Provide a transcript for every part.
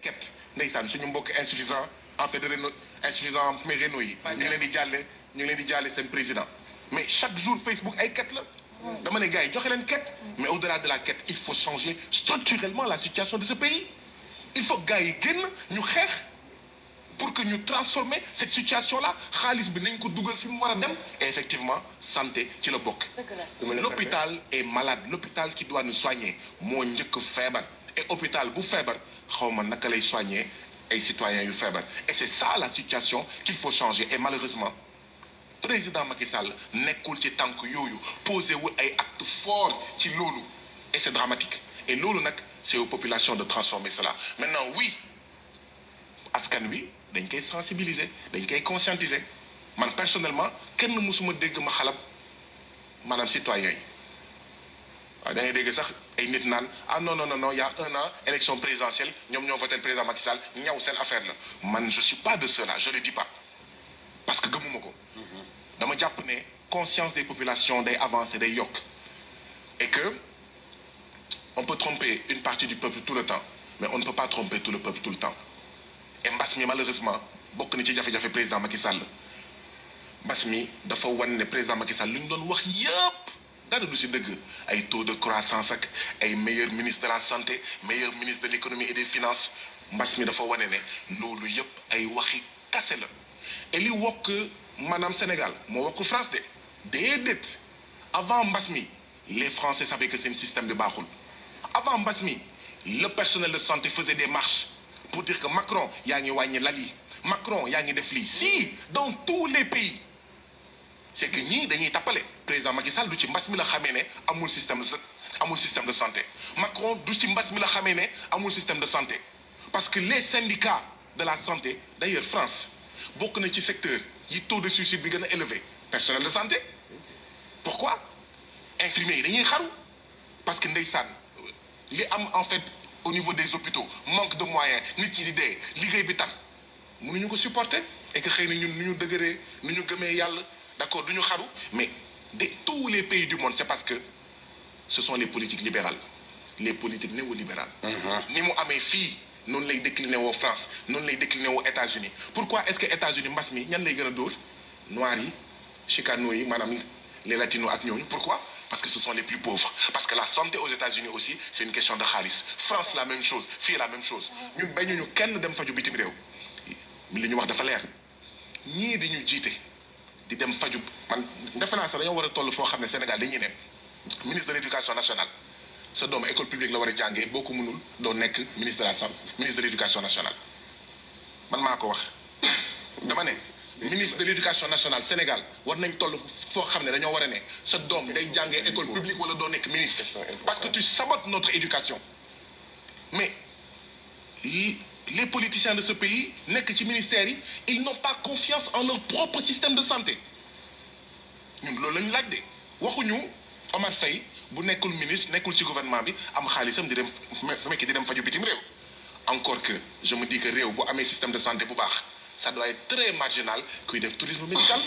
ket ndeysaan suñu mbokk insuffisant en fait de insuffisant mais réno yi ñu ngi leen di jàlle seen président mais chaque jour Facebook ay ket la dama ne gars yi joxe leen quête mais au-delà de la quête il faut changer structurellement la situation de ce pays il faut gars yi génn ñu xeex pour que ñu transformer cette situation-là xaalis bi nañ ko dugal fi mu war a dem et effectivement santé ci la bokk l'hôpital est malade l'hôpital qui doit nous soigner moo njëkk feebar et hôpital bu feebar xaw ma naka lay soigner ay citoyens yu feebar et c'est ça la situation qu'il faut changer et malheureusement président Macky Sall nekkul ci tànk yooyu posé wul ay actes forts ci loolu et c'est dramatique et loolu nag c'est aux populations de transformer cela maintenant oui askan wi dañ koy sensibiliser dañ koy conscientiser man personnellement kenn mësuma dégg ma xalab maanaam citoyens yi waaw da ngay dégg sax ay nit naan ah non non non il y a un an élection présidentielle ñoom ñoo voté président Macky Sall ñaw seen affaire la man je suis pas de ceux-là je le dis pas parce que gëmuma ko dama jàpp ne conscience des populations day avancer day yokk et que on peut tromper une partie du peuple tout le temps mais on ne peut pas tromper tout le peuple tout le temps et mbas mi malheureusement bokk na ci jafe-jafe président Macky Sall mbas mi dafa wan ne président Macky Sall li ñu doon wax yëpp dara du ci dëgg ay taux de croissance ak ay meilleur ministre de la santé meilleur ministre de l'économie et des finances mbas mi dafa wane ne loolu yëpp ay waxi kase la et li wokk maanaam Sénégal moo wokk France de déedéet avant mbas mi les Français savaient que seen système bi baaxul avant mbas mi le personnel de santé faisait des marches pour dire que Macron yaa ngi wàññi lal yi Macron yaa ngi def lii si dans tous les pays c'est que ñii dañuy tappale président Macky Sall du ci mbas mi la xamee ne amul système de santé Macron du ci mbas mi la xamee ne amul système de santé parce que les syndicats de la santé d'ailleurs France bokk na ci secteur yi taux de suicide bi gën a élevé personnel de santé pourquoi infirmiers yi dañuy xaru parce que ndeysaan li am en fait au niveau des hôpitaux manque de moyens nit ñi di dee liggéey bi tax mënuñu ko supporter et que xëy na ñun nu ñu dëgëree nu ñu gëmee yàlla d'accord du ñu xaru mais de tous les pays du monde c'est parce que ce sont les politiques libérales les politiques néolibérales ni mu amee fii noonu lay décliné woo France noonu lay décliné woo États-Unis pourquoi est-ce que États-Unis mbas mi ñan lay gën a dóor noirs yi chicano yi maanaam les latinos ak ñooñu pourquoi parce que ce sont les plus pauvres parce que la santé aux États-Unis aussi c'est une question de xaalis France la même chose fii la même chose ñun bañuñu kenn dem faju bitim réew li ñu wax dafa leer ñii di ñu jiite di dem faju man defe naa sax dañoo war a toll foo xam ne Sénégal dañuy ne ministre de l'éducation nationale sa doom école publique la war a jàngee boo ko mënul doo nekk ministre de la santé ministre de l'éducation nationale man maa ko wax dama ne ministre de l'éducation nationale Sénégal war nañ toll foo xam ne dañoo war a ne sa doom day jàngee école publique wala doo nekk ministre parce que tu sabotes notre éducation mais les politiciens de ce pays nekk ci ministères yi ils n'ont pas confiance en leur propre système de santé ñun loolu lañu laaj de waxuñu Omar Faye bu nekkul ministre nekkul ci gouvernement bi am xaalisam di dem mekki di dem faju bitim réew encore que je me dis que réew bu amee système de santé bu baax ça doit être très marginal kuy def tourisme médical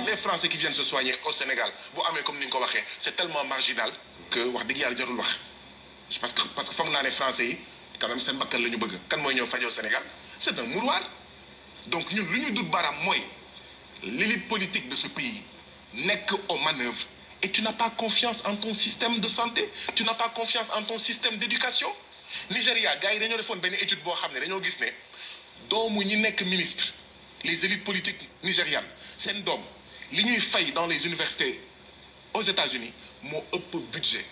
les Français qui viennent se soigner au Sénégal bu amee comme ni nga ko waxee c'est tellement marginal que wax dëgg yàlla jarul wax parce que foog naa ne Français yi quand même seen bakkan la ñu bëgg kan mooy ñëw fajoo Sénégal c'est un mouroir donc ñun lu ñuy dut baaraam mooy l'élite politique de ce pays nekk aux manœuvres et tu n'as pas confiance en ton système de santé tu n'as pas confiance en ton système d'éducation Nigéria gars yi dañoo defoon benn étude boo xam ne dañoo gis ne doomu ñi nekk ministre les élites politiques nigérianes seen doom li ñuy fay dans les universités aux États-Unis moo ëpp budget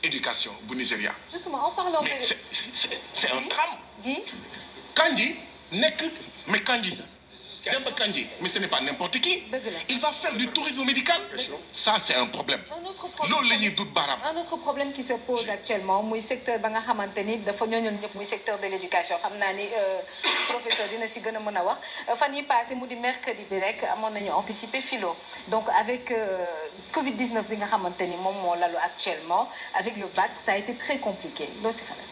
éducation bu Nigeria. Justement, en parlant mais de... c'est un drame. Guy Kandji nekk mais Kandji Demba Kandji mais ce n'est pas n'importe qui. Il va faire du tourisme médical. Ça c'est un problème. loolu la ñuy dut baaraam. Un autre problème qui se pose actuellement muy secteur ba nga xamante ni dafa ñooñoon ñëpp muy secteur de l'éducation xam naa ni professeur dina si gën a mën a wax fan yi passé mu di mercredi bi rek amoon nañu anticiper philo donc avec Covid-19 bi nga xamante ni moom moo lalu actuellement avec le bac ça a été très compliqué loolu si xalaat.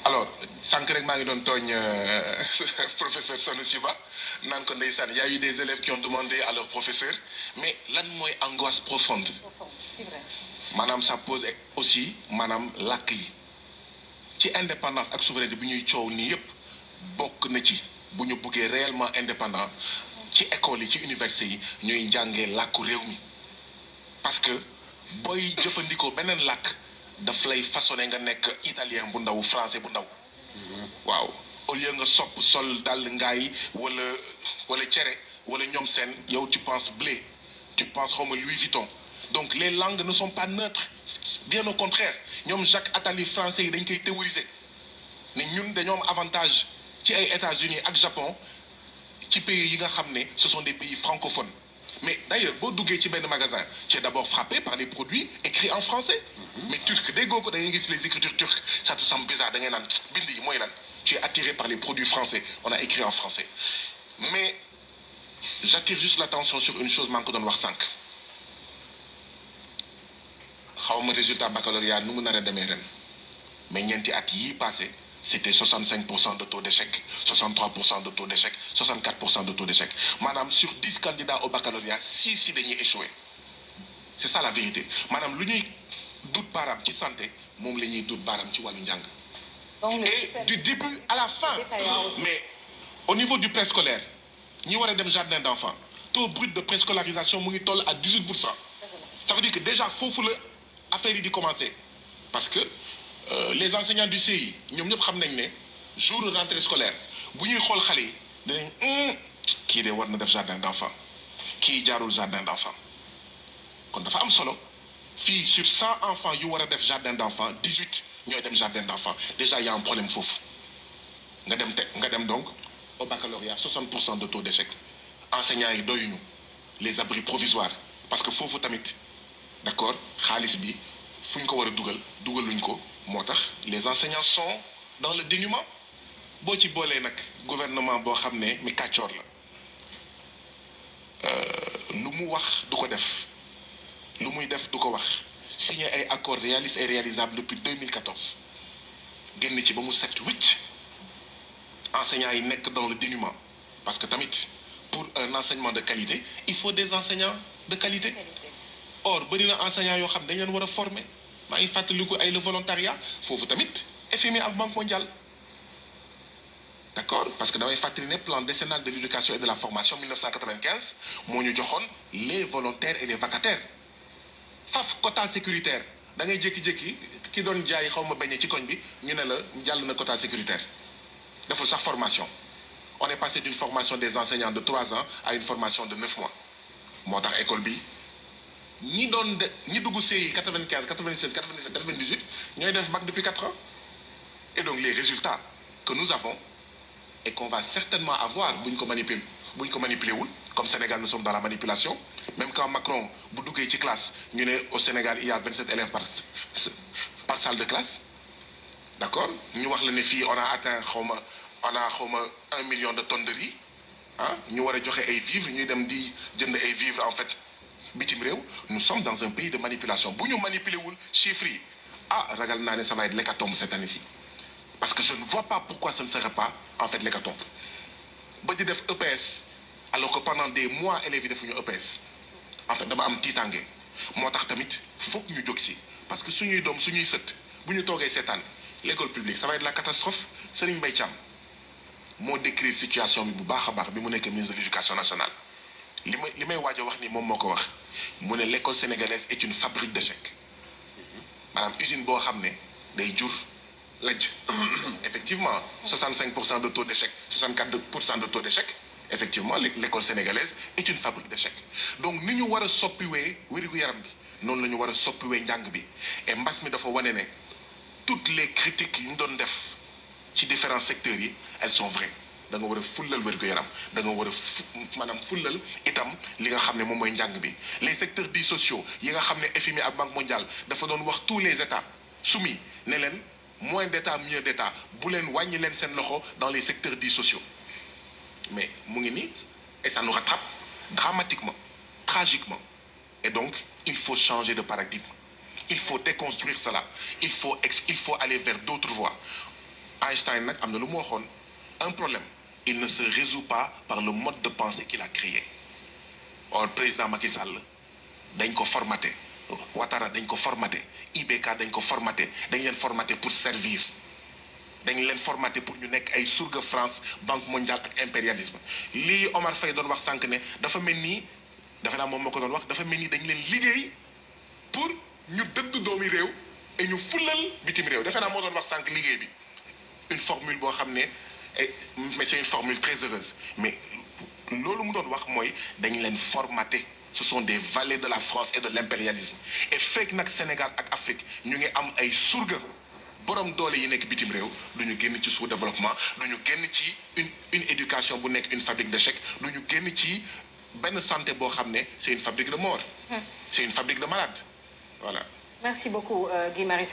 alors sànq rek maa ngi doon tooñ professeur Sanusi Ba naan ko ndeysaan y a eu des élèves qui ont demandé à leur professeur mais lan mooy angoisse profonde c'est vrai. maanaam ça pose aussi maanaam làkk yi ci indépendance ak souveraineté bi ñuy coow nii yëpp bokk na ci bu ñu buggee réellement indépendant ci école yi ci université yi ñuy jàngee làkku réew mi parce que booy jëfandikoo beneen làkk daf lay façonné nga nekk italien bu ndaw français bu ndaw waaw au lieu nga sopp sol dal ngaay wala cere wala ñoom seen yow tu penses blé tu penses xawma Louis Vuitton donc les langues ne sont pas neutres bien au contraire ñoom Jacques Attali français yi dañ koy théoriser ne ñun dañoo am avantage ci ay États-Unis ak Japon ci pays yi nga xam ne ce sont des pays francophones mais d'ailleurs boo duggee ci benn magasin tu es d'abord frappé par les produits écrits en français mais turc déggoo ko da ngay gis les écritures turques ça te semble bizarre da ngay naan bind yi mooy lan tu es attiré par les produits français on a écrit en français mais j'attire juste l'attention sur une chose maa ngi ko doon wax sànq xaw ma résultat baccalauréat nu mu nar a demee ren mais ñeenti at yii passé c'était 65% de taux d'échec 63% de taux d'échec 64% de taux d'échec maanaam sur 10 candidats au baccalauréat 6 yi dañuy échouer c'est ça la vérité maanaam lu ñuy dut baaraam ci santé moom la ñuy dut baaraam ci wàllu njàng et du début à la fin mais au niveau du préscolaire ñi war a dem jardin d'enfants taux brut de préscolarisation mu ngi toll à 18%. Ça veut dire que déjà foofu la affaire yi di commencer parce que les enseignants du CI ñoom ñëpp xam nañ ne jour de rentrée scolaire bu ñuy xool xale yi dinañ kii de war na def jardin d'enfants kii jaarul jardin d'enfants kon dafa am solo fii sur 100 enfants yu war a def jardin d'enfants 18 ñooy dem jardin d'enfants déjà y a un problème foofu nga dem donc au baccalauréat 60% de taux d'échec enseignants yi doyuñu les abris provisoires parce que foofu tamit d'accord xaalis bi fu ñu ko war a dugaluñ ko moo tax les enseignants sont dans le dénuement boo ci boolee nag gouvernement boo xam ne mi kàccoor la lu mu wax du ko def lu muy def du ko wax signé ay accords réalistes et réalisables depuis 2014 génn ci ba mu set wicc enseignants yi nekk dans le dénuement parce que tamit pour un enseignement de qualité il faut des enseignants de qualité or bëri na enseignants yoo xam dañ leen war a former maa ngi fàttaliku ay le volontariat foofu tamit FMI ak Banque mondiale d'accord parce que damay fàttali ne plan décennal de l'éducation et de la formation 1995 moo ñu joxoon les volontaires et les vacataires faf quota sécuritaire da ngay jékki-jékki ki doon jaay xaw ma bañee ci koñ bi ñu ne la jàll na quota sécuritaire deful sax formation on est passé d'une formation des enseignants de 3 ans à une formation de 9 mois moo tax école bi ñi dugg CI 95 96 97 98 ñooy def bac depuis 4 ans et donc les résultats que nous avons et qu'on va certainement avoir buñ ko manipuler wul comme Sénégal nous sommes dans la manipulation même quand Macron bu duggee ci classe ñu ne au Sénégal il y a 27 élèves par salle de classe d'accord ñu wax la ne fii on a atteint xawma 1 million de tonnes de riz ah ñu war a joxe ay vivres ñuy dem di jënd ay vivres en fait bitim réew nous sommes dans un pays de manipulation bu ñu manipuler wul chiffres yi ragal naa ne ça va être l'hécatombe cette année-ci parce que je ne vois pas pourquoi ce ne serait pas en fait l'hécatombe ba di def EPS alors que pendant des mois élèves yi defuñu EPS en fait dama am tiitange moo tax tamit foog ñu jóg si parce que suñuy doom suñuy sët bu ñu toogee seetaan l'école publique ça va être la catastrophe Serigne Mbaye Thiam moo décrire situation bi bu baax a baax bi mu nekk ministre de l'éducation nationale li may waaj a wax ni moom moo ko wax mu ne l'école sénégalaise est une fabrique d'échecs maanaam usine boo xam ne day jur lajj effectivement 65% de taux d'échec 64% de taux d'échec effectivement l'école sénégalaise est une fabrique d'échecs donc ni ñu war a soppiwee wér-gu-yaram bi noonu la ñu war a soppiwee njàng bi et mbas mi dafa wane ne toutes les critiques yu ñu doon def ci différents secteurs yi elles sont vraies da nga war a fullal wér-gu-yaram da nga war a maanaam fullal itam li nga xam ne moom mooy njàng bi les secteurs dits sociaux yi nga xam ne FMI ak Banque mondiale dafa doon wax tous les états soumis ne leen moins d'état mieux d'état bu leen wàññi leen seen loxo dans les secteurs dits sociaux mais mu ngi nii et ça nous rattrape dramatiquement tragiquement et donc il faut changer de paradigme il faut déconstruire cela il faut aller vers d'autres voies Einstein nag am na lu mu waxoon un problème il ne se résout pas par le mode de pensée qu'il a créé or président Macky Sall dañ ko formaté Ouattara dañ ko formaté IBK dañ ko formaté dañ leen formaté pour servir dañ leen formaté pour ñu nekk ay surga France banque mondiale ak impérialisme lii Omar Faye doon wax sànq ne dafa mel nii dafa naa moom moo ko doon wax dafa mel ni dañ leen liggéey pour ñu dëdd doomi réew et ñu fulal bitim réew defe naa moo doon wax sànq liggéey bi une formule boo xam ne mais c'est une formule très heureuse mais loolu mu doon wax mooy dañ leen formaté ce sont des valets de la France et de l'impérialisme et fekk nag Sénégal ak Afrique ñu ngi am ay surga borom doole yi nekk bitim réew du ñu génn ci sous-développement du ñu génn ci une éducation bu nekk une fabrique d'échecs du ñu génn ci benn santé boo xam ne c'est une fabrique de mort c'est une fabrique de malades voilà. Merci beaucoup Guy Marius